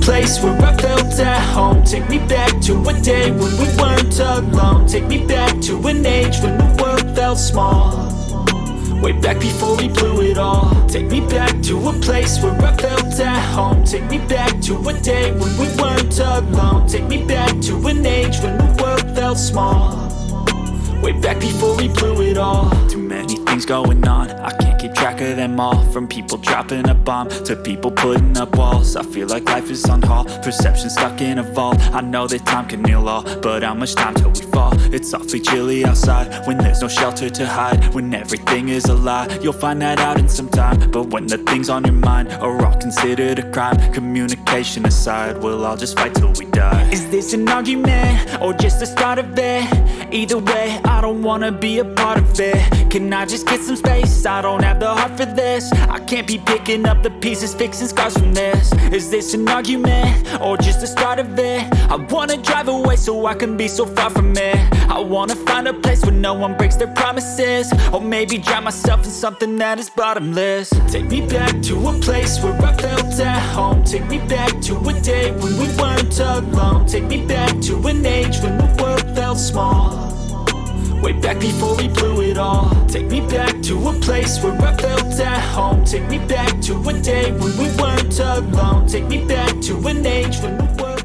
place where I felt at home. Take me back to a day when we weren't alone. Take me back to an age when the world felt small. Way back before we blew it all. Take me back to a place where I felt at home. Take me back to a day when we weren't alone. Take me back to an age when the world felt small. Way back before we blew it all. Too many things going on, I can't keep track of them all. From people dropping a bomb to people putting up walls. I feel like life is on hold, perception stuck in a vault. I know that time can heal all, but how much time till we fall? It's awfully chilly outside when there's no shelter to hide. When everything is a lie, you'll find that out in some time. But when the things on your mind are all considered a crime, communication aside, we'll all just fight till we die. Is this an argument or just the start of it? Either way, I don't wanna be a part of it. Can I just get some space? I don't have the heart for this. I can't be picking up the pieces, fixing scars from this. Is this an argument or just the start of it? I wanna drive away so I can be so far from it. I wanna find a place where no one breaks their promises. Or maybe drown myself in something that is bottomless. Take me back to a place where I felt at home. Take me back to a day when we weren't alone. Take me back to an age when the world felt small. Way back before we blew it all. Take me back to a place where I felt at home. Take me back to a day when we weren't alone. Take me back to an age when the world